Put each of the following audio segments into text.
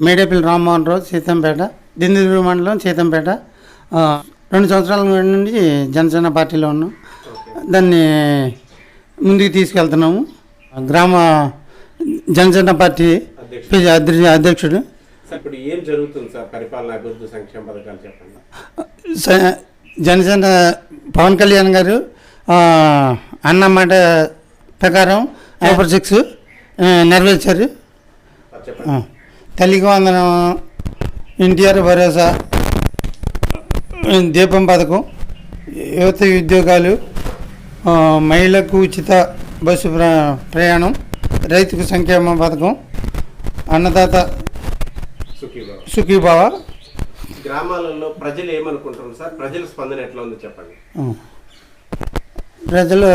మేడేపల్లి రామ్మోహన్ రావు, సీతంపేట, దిందులూరు మండలం, సీతంపేట. 2 సంవత్సరాల నుండి జనసేన పార్టీలో ఉన్నాం. దాన్ని ముందుకు తీసుకెళ్తున్నాము. గ్రామ జనసేన పార్టీ అధ్యక్షుడు. ఇప్పుడు ఏం జరుగుతుంది సార్? పరిపాలన, అభివృద్ధి, సంక్షేమ పథకాలు చెప్పండి. జనసేన పవన్ కళ్యాణ్ గారు అన్నమాట ప్రకారం సూపర్ 6 నెరవేర్చారు. తల్లికి వందనం, ఎన్టీఆర్ భరోసా, దీపం పథకం, యువత ఉద్యోగాలు, మహిళలకు ఉచిత బస్సు ప్రయాణం, రైతుకు సంక్షేమ పథకం, అన్నదాత సుఖీభావ. గ్రామాలలో ప్రజలు ఏమనుకుంటున్నారు సార్? ప్రజల స్పందన ఎట్లా ఉందో చెప్పండి. ప్రజలు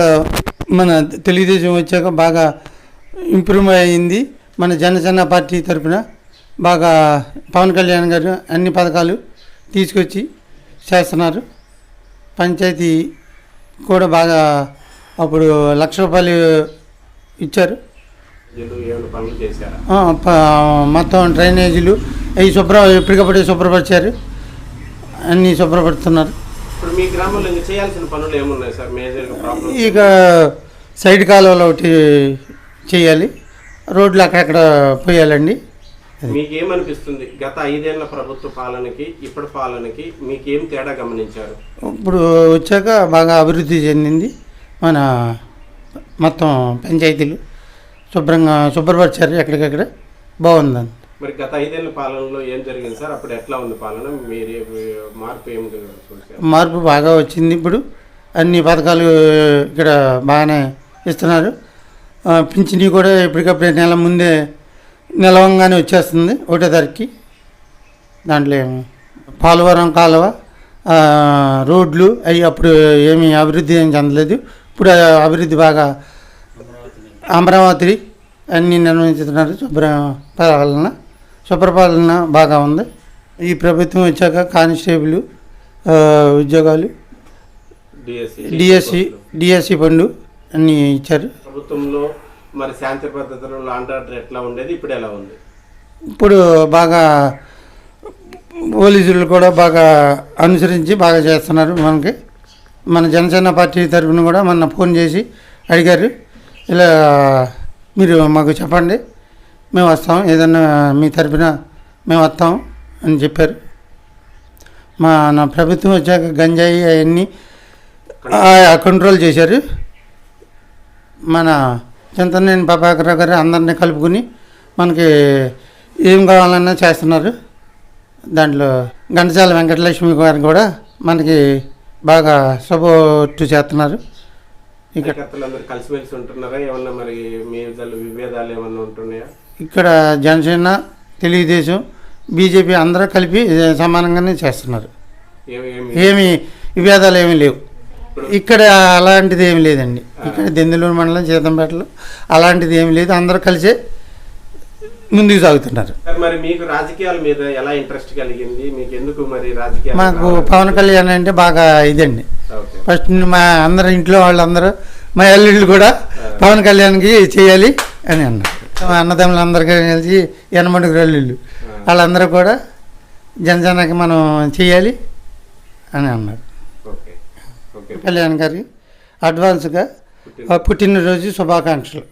మన తెలుగుదేశం వచ్చాక బాగా ఇంప్రూవ్ అయింది. మన జనసేన పార్టీ తరఫున బాగా పవన్ కళ్యాణ్ గారు అన్ని పథకాలు తీసుకొచ్చి చేస్తున్నారు. పంచాయతీ కూడా బాగా అప్పుడు ₹1,00,000 ఇచ్చారు. మొత్తం డ్రైనేజీలు అవి ఎప్పటికప్పుడు శుభ్రపరిచారు. అన్నీ శుభ్రపడుతున్నారు. ఇప్పుడు మీ గ్రామంలో చేయాల్సిన పనులు ఏమున్నాయి సార్? ఇక సైడ్ కాలువలు ఒకటి చేయాలి, రోడ్లు అక్కడక్కడ పోయాలండి. మీకేమనిపిస్తుంది గత 5 ఏళ్ల ప్రభుత్వ పాలనకి ఇప్పటి పాలనకి మీకేం తేడా గమనించారు? ఇప్పుడు వచ్చాక బాగా అభివృద్ధి చెందింది. మన మొత్తం పంచాయతీలు శుభ్రపరిచారు, ఎక్కడికక్కడ బాగుందండి. మరి గత 5 ఏళ్ల పాలనలో ఏం జరిగింది సార్? అప్పుడు ఎట్లా ఉంది పాలన? మీరు మార్పు ఏం చూసారు? మార్పు బాగా వచ్చింది. ఇప్పుడు అన్ని పథకాలు ఇక్కడ బాగానే ఇస్తున్నారు. పింఛనీ కూడా ఎప్పటికప్పుడు నెల ముందే నిలవంగానే వచ్చేస్తుంది 1వ తారీఖుకి. దాంట్లో పోలవరం కాలువ, రోడ్లు అవి అప్పుడు ఏమీ అభివృద్ధి ఏం చెందలేదు. ఇప్పుడు అభివృద్ధి బాగా అమరావతి అన్నీ నిర్వహించుతున్నారు. శుభ్రపాలన బాగా ఉంది. ఈ ప్రభుత్వం వచ్చాక కానిస్టేబుల్ ఉద్యోగాలు, డిఎస్సి ఫండ్ అన్నీ ఇచ్చారు. ప్రభుత్వంలో మరి శాంతి భద్రతలు, లాండ్ ఆర్డర్ ఎట్లా ఉండేది, ఇప్పుడు ఎలా ఉంది? ఇప్పుడు బాగా పోలీసులు కూడా బాగా అనుసరించి బాగా చేస్తున్నారు. మన జనసేన పార్టీ తరఫున కూడా మొన్న ఫోన్ చేసి అడిగారు, ఇలా మీరు మాకు చెప్పండి, మేము వస్తాం, ఏదన్నా మీ తరఫున మేము వస్తాం అని చెప్పారు. నా ప్రభుత్వం వచ్చాక గంజాయి అవన్నీ కంట్రోల్ చేశారు. మన చింతనేని ప్రభాకర్ గారు అందరినీ కలుపుకుని మనకి ఏం కావాలన్నా చేస్తున్నారు. దాంట్లో ఘంటసాల వెంకటలక్ష్మి గారు కూడా మనకి బాగా సపోర్ట్ చేస్తున్నారు. కలిసిమెలిసి ఉంటున్నారా? ఏమన్నా మరి మీ విభేదాలు ఏమన్నా ఉంటున్నాయా? ఇక్కడ జనసేన, తెలుగుదేశం, బీజేపీ అందరూ కలిపి సమానంగానే చేస్తున్నారు. ఏమి విభేదాలు ఏమీ లేవు. ఇక్కడ అలాంటిది ఏమి లేదండి. ఇక్కడ దిందులూరు మండలం, సీతంపేటలో అలాంటిది ఏమి లేదు. అందరూ కలిసే ముందుకు సాగుతున్నారు. మరి మీకు రాజకీయాల మీద ఎలా ఇంట్రెస్ట్ కలిగింది? మీకు ఎందుకు మరి రాజకీయాలు? మాకు పవన్ కళ్యాణ్ అంటే బాగా ఇదండి. ఫస్ట్ మా అందరు ఇంట్లో వాళ్ళందరూ, మా అల్లుళ్ళు కూడా పవన్ కళ్యాణ్కి చేయాలి అని అన్నారు. మా అన్నదమ్ములు అందరికీ కలిసి 80 అల్లుళ్ళు వాళ్ళందరూ కూడా జనసేనకి మనం చేయాలి అని అన్నారు. కళ్యాణ్ గారికి అడ్వాన్స్గా పుట్టినరోజు శుభాకాంక్షలు.